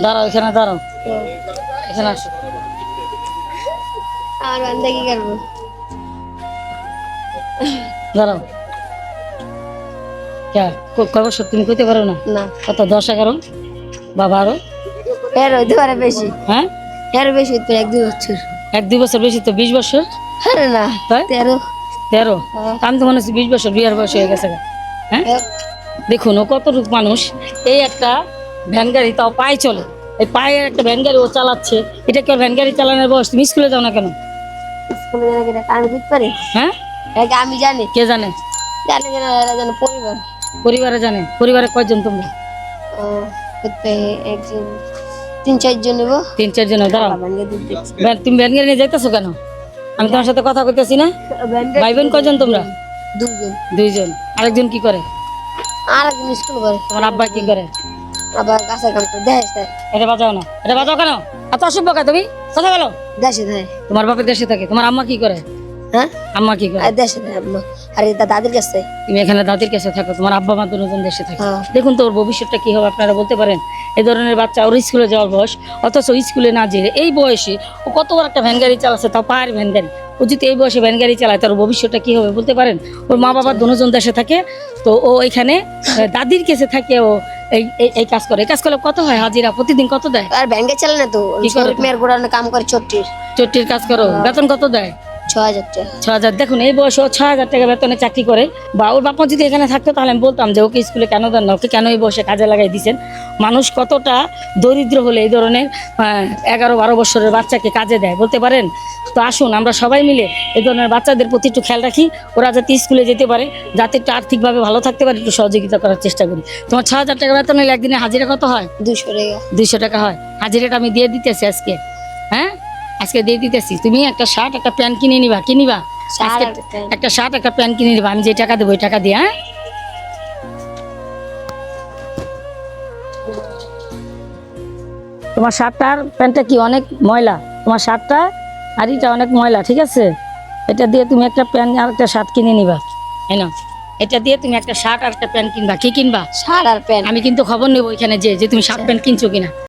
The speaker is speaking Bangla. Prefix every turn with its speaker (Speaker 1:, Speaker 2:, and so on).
Speaker 1: দাঁড়াও, এখানে দাঁড়াও, এখানে আসো।
Speaker 2: আর বান্দা কি করবো?
Speaker 1: দাঁড়াও। কয় বছর তুমি কইতে পারো না?
Speaker 2: না,
Speaker 1: কত, 10-11 বা 12?
Speaker 2: এর হইতে পারে বেশি।
Speaker 1: হ্যাঁ,
Speaker 2: এর বেশি হইতে পারে 1-2 বছর।
Speaker 1: 1-2 বছর বেশি তো 20 বছর।
Speaker 2: আরে না,
Speaker 1: তাই
Speaker 2: 13।
Speaker 1: 13?
Speaker 2: হ্যাঁ।
Speaker 1: আমি তো মনে হচ্ছে 20 বছর বিয়ার বয়স হয়ে গেছে। হ্যাঁ, দেখুন ও কতটুক মানুষ। এই একটা ভ্যান গাড়ি, তাও পায়ে চলে, এই পায়ের একটা ভ্যান গাড়ি ও চালাচ্ছে। এটা কি ওর ভ্যান গাড়ি চালানোর বয়স? তুমি স্কুলে যাও না কেন?
Speaker 2: স্কুলে জানে কিনা আমি বুঝতে পারি।
Speaker 1: হ্যাঁ,
Speaker 2: এটা আমি জানি।
Speaker 1: কে জানে?
Speaker 2: জানে কিনা এরা জানে পরিবার।
Speaker 1: পরিবারে জানে? পরিবারে কয়জন তোমরা?
Speaker 2: হতে একজন 3-4 জন নেবো।
Speaker 1: 3-4 জন। দাঁড়াও, তুমি ভ্যান গাড়ি নিয়ে যাইতেছো কেন? আমি তোমার সাথে কথা কইতেছি না? ভাই বোন কয়জন তোমরা?
Speaker 2: 2 জন।
Speaker 1: 2 জন। আরেকজন কি করে?
Speaker 2: আর একজন স্কুল করে।
Speaker 1: তোমার আব্বা কি করে?
Speaker 2: আবার কাছে কাম করে দেয়।
Speaker 1: এটা বাজাও না, এটা বাজাও কেন? এত অসভ্য কে তুমি? কথা বলো।
Speaker 2: দেশে দেয়।
Speaker 1: তোমার বাপের দেশে থাকে, তোমার আম্মা কি করে?
Speaker 2: হ্যাঁ,
Speaker 1: আম্মা কি করে?
Speaker 2: আর দেশে দেয় আম্মা। আর এটা দাদির কাছে।
Speaker 1: তুমি এখানে দাদির কাছে থাকো, তোমার আব্বা মা দুজন দেশে থাকে।
Speaker 2: হ্যাঁ।
Speaker 1: দেখুন তো ওর ভবিষ্যৎটা কি হবে আপনারা বলতে পারেন? এই ধরনের বাচ্চা, ওর স্কুলে যাওয়ার বয়স, অথচ স্কুলে না যেয়ে এই বয়সে ও কত বড় একটা ভ্যান গাড়ি চালাচ্ছে, তাও পায়ের ভ্যান গাড়ি। ও যদি এই বয়সে ভ্যান গাড়ি চালায় তার ভবিষ্যৎটা কি হবে বলতে পারেন? ওর মা বাবা দুজন দেশে থাকে, তো ও এখানে দাদির কাছে থাকে। ও এই এই কাজ করে। এই কাজ করলে কত হয় হাজিরা? প্রতিদিন কত দেয়?
Speaker 2: আর ব্যাংকে চালে না তো,
Speaker 1: কি করে?
Speaker 2: মেয়ের গোড়ানো কাম করে চট্টির।
Speaker 1: চট্টির কাজ করো, বেতন কত দেয়?
Speaker 2: 6,000 টাকা।
Speaker 1: 6,000। দেখুন এই বয়সে ও 6,000 টাকা বেতনে চাকরি করে। বা ওর বাবা যদি এখানে থাকতো তাহলে আমি বলতাম যে ওকে স্কুলে কেন দেন না, ওকে কেন এই বয়সে কাজে লাগাই দিচ্ছেন। মানুষ কতটা দরিদ্র হলে এই ধরনের 11-12 বছরের বাচ্চাকে কাজে দেয় বলতে পারেন? তো আসুন আমরা সবাই মিলে এই ধরনের বাচ্চাদের প্রতি একটু খেয়াল রাখি, ওরা যাতে স্কুলে যেতে পারে, যাতে একটু আর্থিকভাবে ভালো থাকতে পারে, একটু সহযোগিতা করার চেষ্টা করি। তোমার 6,000 টাকা বেতন হলে একদিনে হাজিরা কত হয়?
Speaker 2: 200 টাকা।
Speaker 1: 200 টাকা হয়। হাজিরাটা আমি দিয়ে দিতেছি আজকে। হ্যাঁ, আজকে দিয়ে দিতেছি। তুমি একটা শার্ট একটা প্যান্ট কিনে নিবা। কি নিবা?
Speaker 2: শার্ট
Speaker 1: আজকে
Speaker 2: আর প্যান্ট।
Speaker 1: একটা শার্ট একটা প্যান্ট কিনে নিবা। আমি যে টাকা দেবো ওই টাকা দিয়ে। হ্যাঁ, তোমার শার্টটা আর প্যান্টটা কি অনেক ময়লা? তোমার শার্টটা আর এটা অনেক ময়লা, ঠিক আছে? এটা দিয়ে তুমি একটা প্যান্ট আর একটা শার্ট কিনে নিবা। তাই না? এটা দিয়ে তুমি একটা শার্ট আর একটা প্যান্ট কিনবা। কি কিনবা?
Speaker 2: শার্ট আর প্যান্ট।
Speaker 1: আমি কিন্তু খবর নেবো ওইখানে যে তুমি শার্ট প্যান্ট কিনছো কিনা।